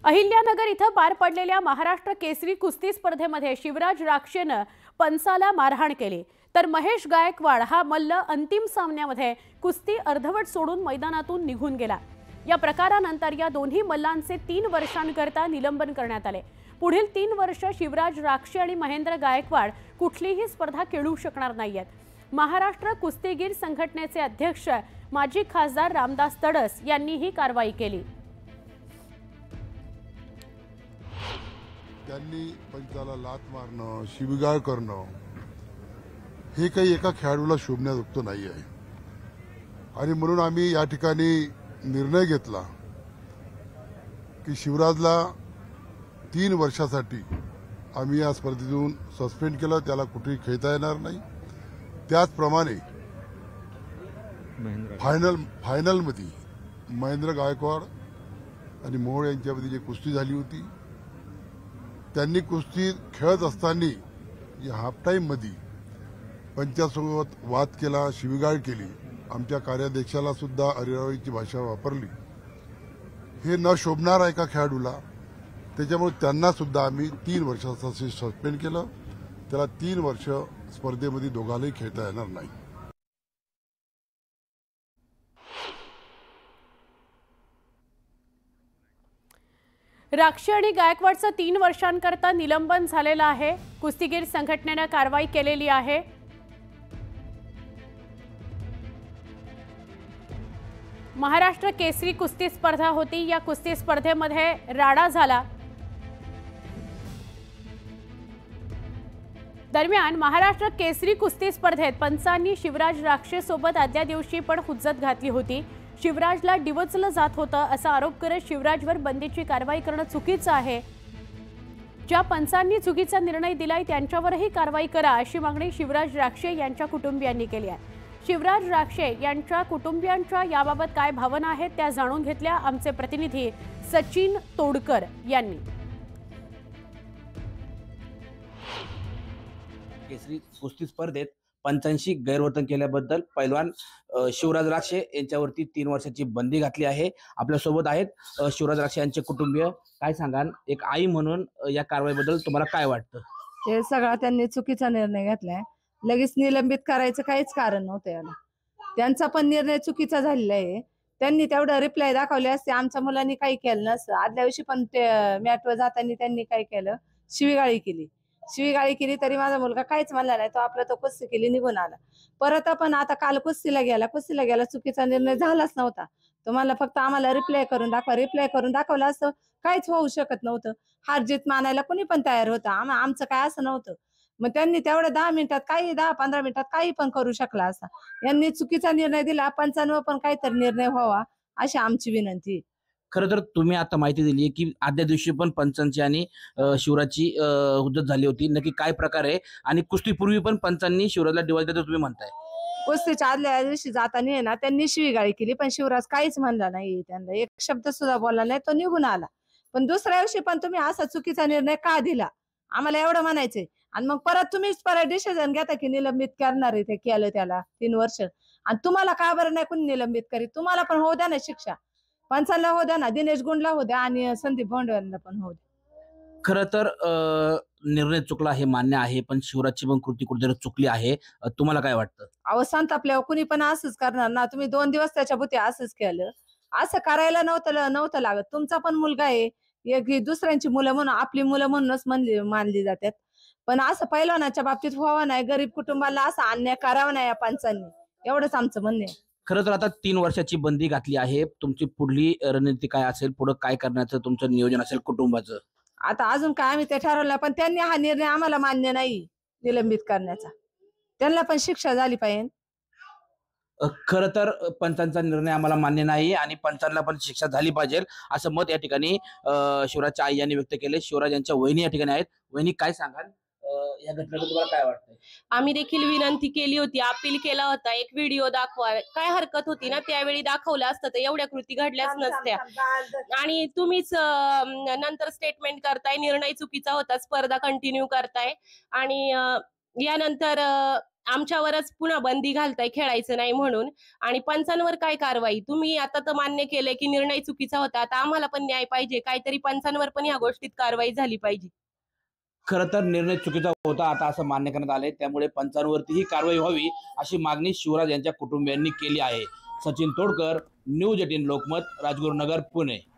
अहिल्यानगर इथं पार पडलेल्या महाराष्ट्र केसरी कुस्ती स्पर्धेमध्ये शिवराज राक्षेनं पंचाला मारहाण केली, तर महेश गायकवाड हा मल्ल अंतिम सामन्यामध्ये कुस्ती अर्धवट सोडून मैदानातून निघून गेला। या प्रकारानंतर या दोन्ही मल्लांचे 3 वर्षांकरता निलंबन करण्यात आले। पुढील 3 वर्ष शिवराज राक्षे आणि महेंद्र गायकवाड कुठलीही स्पर्धा खेळू शकणार नाहीयेत। महाराष्ट्र कुस्तीगीर संघटनेचे अध्यक्ष माजी खासदार रामदास तडस यांनी ही कारवाई केली। त्यांनी पंचाला लात मारणं, शिवीगाळ करणं हे काही एका खेळाडूला शोभण्याजोगत नाही आहे आणि म्हणून आम्ही या ठिकाणी निर्णय घेतला की शिवराजला 3 वर्षासाठी आम्ही या स्पर्धेतून सस्पेंड केलं, त्याला कुठेही खेळता येणार नाही। त्याचप्रमाणे फायनलमध्ये महेंद्र गायकवाड आणि मोहोळ यांच्यामध्ये जी कुस्ती झाली होती, त्यांनी कुस्ती खेळत असताना या हाफ टाईममध्ये पंचासोबत वाद केला, शिवीगाळ केली, आमच्या कार्याध्यक्षाला सुद्धा अरेरावीची भाषा वापरली। हे न शोभणार आहे एका खेळाडूला, त्याच्यामुळे त्यांना सुद्धा आम्ही 3 वर्षासाठी सस्पेंड केलं। त्याला 3 वर्ष स्पर्धेमध्ये दोघांनाही खेळता येणार नाही। राक्षे आणि गायकवाडचं 3 वर्षांकरता निलंबन झालेलं आहे। कुस्तीगीर संघटनेने कारवाई केलेली आहे। महाराष्ट्र केसरी कुस्ती स्पर्धा होती। या कुस्ती स्पर्धेमध्ये राडा झाला। दरम्यान महाराष्ट्र केसरी कुस्ती स्पर्धेत पंचांनी शिवराज राक्षे सोबत आदल्या दिवशी पण हुज्जत घातली होती। शिवराजला डिवचलं जात होतं असा आरोप करत शिवराजवर बंदीची कारवाई करणं चुकीचं आहे। ज्या पंचांनी चुकीचा निर्णय दिलाय त्यांच्यावरही कारवाई करा अशी मागणी शिवराज राक्षे यांच्या कुटुंबियांनी केली आहे। शिवराज राक्षे यांच्या कुटुंबियांच्या याबाबत काय भावना आहेत त्या जाणून घेतल्या आमचे प्रतिनिधी सचिन तोडकर यांनी। केसरी कुस्ती स्पर्धेत पंचांशी गैरवर्तन केल्याबद्दल पैलवान शिवराज राक्षे यांच्यावरती 3 वर्षाची बंदी घातली आहे। आपल्या सोबत आहेत शिवराज राक्षे यांचे कुटुंबीय। काय सांगाल, एक आई म्हणून या कारवाईबद्दल तुम्हाला काय वाटतं? हे सगळा त्यांनी चुकीचा निर्णय घेतलाय। लगेच निलंबित करायचं काहीच कारण नव्हतं याला। त्यांचा पण निर्णय चुकीचा झालेला आहे। त्यांनी तेवढं रिप्लाय दाखवले असते, आमच्या मुलांनी काही केलं नसतं। आदल्या दिवशी पण ते मॅटवर जाताना त्यांनी काय केलं, शिवीगाळी केली तरी माझा मुलगा काहीच म्हणला नाही, तो आपला तो कुस्ती केली निघून आला। परत आपण आता काल कुस्तीला गेला चुकीचा निर्णय झालाच नव्हता। तुम्हाला फक्त आम्हाला रिप्लाय करून दाखवलं असतं, काहीच होऊ शकत नव्हतं। हार जीत मानायला कोणी पण तयार होतं, आमचं काय असं नव्हतं। मग त्यांनी तेवढ्या 10 मिनिटात काही 10-15 मिनिटात काही पण करू शकला असता। यांनी चुकीचा निर्णय दिला, पंचांवर पण काहीतरी निर्णय व्हावा अशी आमची विनंती। खरं तर तुम्ही आता माहिती दिली की आदल्या दिवशी पण पंचांची आणि शिवराजची हुज्जत झाली होती, नक्की काय प्रकार आहे? आणि कुस्तीपूर्वी पण पंचांनी शिवराजला डिवॉर्स दिला तुम्ही म्हणताय? कुस्तीच्या आदल्या दिवशी जाताना ना त्यांनी शिवीगाळी केली, पण शिवराज काहीच म्हणला नाही, त्यांना एक शब्द सुद्धा बोलला नाही, तो निघून आला। पण दुसऱ्या दिवशी पण तुम्ही असा चुकीचा निर्णय का दिला आम्हाला एवढं म्हणायचंय। आणि मग परत डिसिजन घेता की निलंबित करणार आहे, ते केलं त्याला 3 वर्ष। आणि तुम्हाला का बरं नाही कोणी निलंबित करीत? तुम्हाला पण होऊ द्या ना शिक्षा, पंचांना होऊ द्या ना, दिनेश गुंडला होऊ द्या आणि संदीप भोंडवेला पण होऊ द्या। खरं तर निर्णय चुकला हे मान्य आहे, पण शिवराजची पण कृती कुठेतरी चुकली आहे। तुम्हाला काय वाटतं? अहो संतापल्यावर कुणी पण असंच करणार ना। तुम्ही 2 दिवस त्याच्या भोवती असंच केलं, असं करायला नव्हतं लागत। तुमचा पण मुलगा आहे, एक दुसऱ्यांची मुलं म्हणून आपली मुलं म्हणूनच मानली जातात। पण असं पैलवानाच्या बाबतीत व्हावं नाही, गरीब कुटुंबाला असा अन्याय करावा नाही या पंचांनी, एवढंच आमचं म्हणणं आहे। खरं तर आता 3 वर्षाची बंदी घातली आहे, तुमची पुढली रणनीती काय असेल? पुढे काय करण्याचं तुमचं नियोजन असेल कुटुंबाचं? आता अजून काय आम्ही ते ठरवलं, पण त्यांनी हा निर्णय आम्हाला मान्य नाही निलंबित करण्याचा। त्यांना पण शिक्षा झाली पाहिजे। खरं तर पंचांचा निर्णय आम्हाला मान्य नाही आणि पंचांना पण शिक्षा झाली पाहिजे असं मत या ठिकाणी शिवराजच्या आई यांनी व्यक्त केले। शिवराज यांच्या वहिनी या ठिकाणी आहेत। वहिनी, काय सांगाल या घटनेबद्दल? तुम्हाला काय वाटतंय? आम्ही देखील विनंती केली होती, अपील केला होता, एक व्हिडिओ दाखवा, काय हरकत होती ना, त्यावेळी दाखवलं असतं तर एवढ्या कृती घडल्याच नसत्या। आणि तुम्हीच नंतर स्टेटमेंट करताय निर्णय चुकीचा होता, स्पर्धा कंटिन्यू करताय आणि यानंतर आमच्यावरच पुन्हा बंदी घालताय खेळायचं नाही म्हणून. आणि पंचांवर काय कारवाई? तुम्ही आता तर मान्य केलंय की निर्णय चुकीचा होता, आता आम्हाला पण न्याय पाहिजे, काहीतरी पंचांवर पण या गोष्टीत कारवाई झाली पाहिजे. खरं तर निर्णय चुकीचा होता आता असं मान्य करण्यात आले, त्यामुळे पंचांवरतीही कारवाई व्हावी अशी मागणी शिवराज यांच्या कुटुंबियांनी केली आहे. सचिन तोडकर, न्यूज 18 लोकमत, राजगुरुनगर, पुणे.